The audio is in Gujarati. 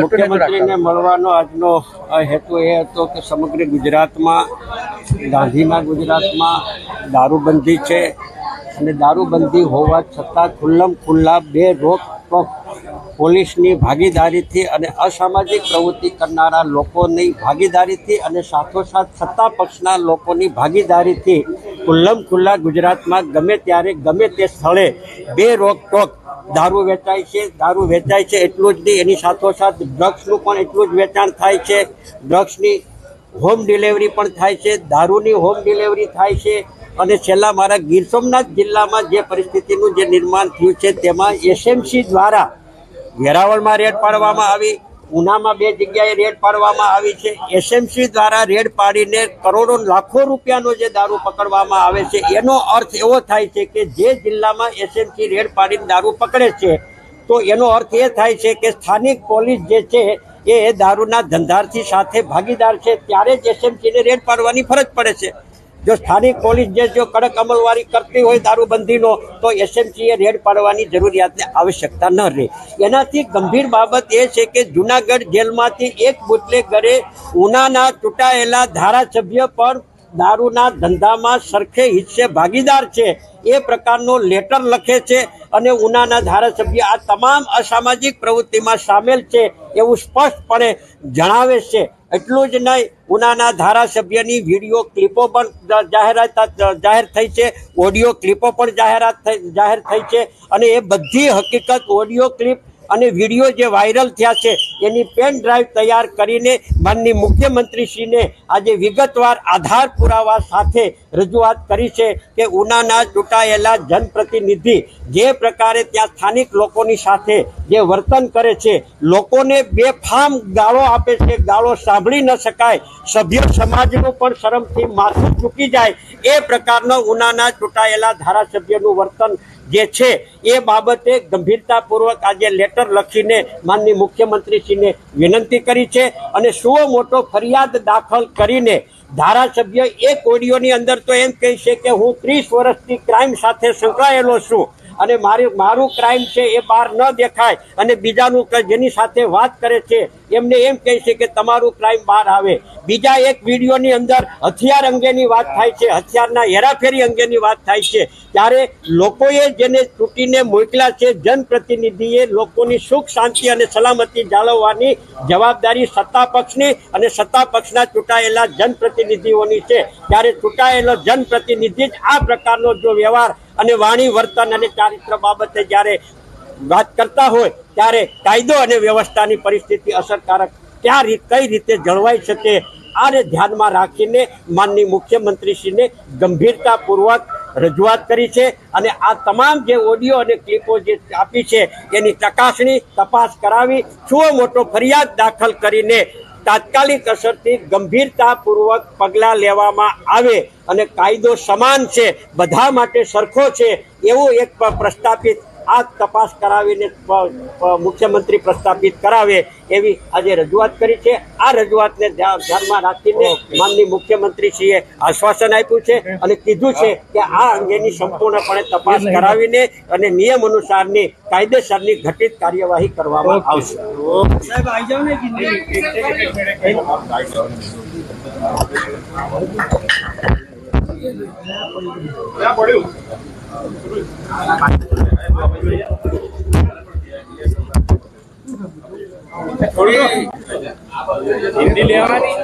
મુખ્યમંત્રીને મળવાનો આજનો હેતુ એ હતો કે સમગ્ર ગુજરાતમાં ગાંધીના ગુજરાતમાં દારૂબંધી છે અને દારૂબંધી હોવા છતાં ખુલ્લા બે રોકટોક પોલીસની ભાગીદારીથી અને અસામાજિક પ્રવૃત્તિ કરનારા લોકોની ભાગીદારીથી અને સાથોસાથ સત્તા પક્ષના લોકોની ભાગીદારીથી ખુલ્લા ગુજરાતમાં ગમે ત્યારે ગમે તે સ્થળે બે રોકટોક દારૂ વેચાય છે એટલું જ નહીં, એની સાથોસાથ ડ્રગ્સનું પણ એટલું જ વેચાણ થાય છે, ડ્રગ્સની હોમ ડિલિવરી પણ થાય છે, દારૂની હોમ ડિલિવરી થાય છે. અને છેલ્લા મારા ગીર સોમનાથ જિલ્લામાં જે પરિસ્થિતિનું જે નિર્માણ થયું છે તેમાં એસએમસી દ્વારા વેરાવળમાં રેડ પાડવામાં આવી, ઉનામાં 2 જગ્યાએ રેડ પાડવામાં આવી છે. એસએમસી દ્વારા રેડ પાડીને કરોડો લાખો રૂપિયાનો જે દારૂ પકડવામાં આવે છે એનો અર્થ એવો થાય છે કે જે જિલ્લામાં એસએમસી રેડ પાડીને દારૂ પકડે છે તો એનો અર્થ એ થાય છે કે સ્થાનિક પોલીસ જે છે એ દારૂના ધંધાર્થી સાથે ભાગીદાર છે, ત્યારે જ એસએમસીને રેડ પાડવાની ફરજ પડે છે. જો સ્થાનિક પોલીસ જો કડક અમલવારી કરતી હોય દારૂબંધીનો તો એસએમસીએ રેડ પાડવાની જરૂરિયાતને આવશ્યકતા ન રહે. એનાથી ગંભીર બાબત એ છે કે જૂનાગઢ જેલમાંથી એક બુટલેગરે ઉનાના ચૂંટાયેલા ધારાસભ્ય પણ દારૂના ધંધામાં સરખે હિસ્સે ભાગીદાર છે એ પ્રકારનો લેટર લખે છે અને ઉનાના ધારાસભ્ય આ તમામ અસામાજિક પ્રવૃત્તિમાં સામેલ છે એવું સ્પષ્ટપણે જણાવે છે. એટલું જ નહીં, ઉનાના ધારાસભ્યની વિડીયો ક્લિપો પણ જાહેર થઈ છે, ઓડિયો ક્લિપો પણ જાહેર થઈ છે અને એ બધી હકીકત ઓડિયો ક્લિપ અને વિડીયો જે વાયરલ થયા છે એની પેન ડ્રાઈવ તૈયાર કરીને માનનીય મુખ્યમંત્રીશ્રીને આજે વિગતવાર આધાર પુરાવા સાથે રજૂઆત કરી છે કે ઉનાના ચૂંટાયેલા જનપ્રતિનિધિ જે પ્રકારે ત્યાં સ્થાનિક લોકોની સાથે જે વર્તન કરે છે, લોકોને બેફામ ગાળો આપે છે, ગાળો સાંભળી ન શકાય, સભ્ય સમાજનું પણ શરમથી માથું ચૂકી જાય એ પ્રકારનો ઉનાના ચૂંટાયેલા ધારાસભ્યનું વર્તન જે છે એ બાબતે ગંભીરતાપૂર્વક આજે લેટર લખીને માનનીય મુખ્યમંત્રીશ્રીને વિનંતી કરી છે અને સુઓ મોટો ફરિયાદ દાખલ કરીને ધારાસભ્ય એક ઓડિયોની અંદર તો એમ કહે છે કે હું 30 વર્ષથી ક્રાઇમ સાથે સંકળાયેલો છું અને મારું ક્રાઇમ છે એ બહાર ન દેખાય, અને બીજાનું જેની સાથે વાત કરે છે એમને એમ કહે છે કે તમારું ક્રાઇમ બહાર આવે. બીજા એક વિડીયોની અંદર હથિયાર અંગેની વાત થાય છે, હથિયારના હેરાફેરી અંગેની વાત થાય છે. ત્યારે લોકોએ જેને ચૂંટીને મોકલ્યા છે, જનપ્રતિનિધિએ લોકોની સુખ શાંતિ અને સલામતી જાળવવાની જવાબદારી સત્તા પક્ષની અને સત્તા પક્ષના ચૂંટાયેલા જનપ્રતિનિધિઓની છે. ત્યારે ચૂંટાયેલો જનપ્રતિનિધિ જ આ પ્રકારનો જો વ્યવહાર અને વાણી વર્તન અને ચારિત્ર બાબતે જ્યારે વાત કરતા હોય ત્યારે કાયદો અને વ્યવસ્થાની પરિસ્થિતિ અસરકારક કઈ રીતે જળવાઈ શકે આને ધ્યાનમાં રાખીને માનનીય મુખ્યમંત્રીશ્રીને ગંભીરતાપૂર્વક રજૂઆત કરી છે અને આ તમામ જે ઓડિયો અને ક્લિપો જે આપી છે એની ચકાસણી તપાસ કરાવી સુઓ મોટો ફરિયાદ દાખલ કરીને તાત્કાલિક અસરથી ગંભીરતાપૂર્વક પગલાં લેવામાં આવે અને કાયદો સમાન છે, બધા માટે સરખો છે એવું એક પ્રસ્થાપિત આ તપાસ કરાવીને મુખ્યમંત્રી પ્રસ્થાપિત કરાવે એવી આજે રજૂઆત કરી છે. આ રજૂઆતને ધ્યાનમાં રાખીને માનનીય મુખ્યમંત્રીશ્રીએ આશ્વાસન આપ્યું છે અને કીધું છે કે આ અંગેની સંપૂર્ણપણે તપાસ કરાવીને અને નિયમ અનુસારની કાયદેસરની ઘટિત કાર્યવાહી કરવામાં આવશે. થોડી હિન્દી લેવાની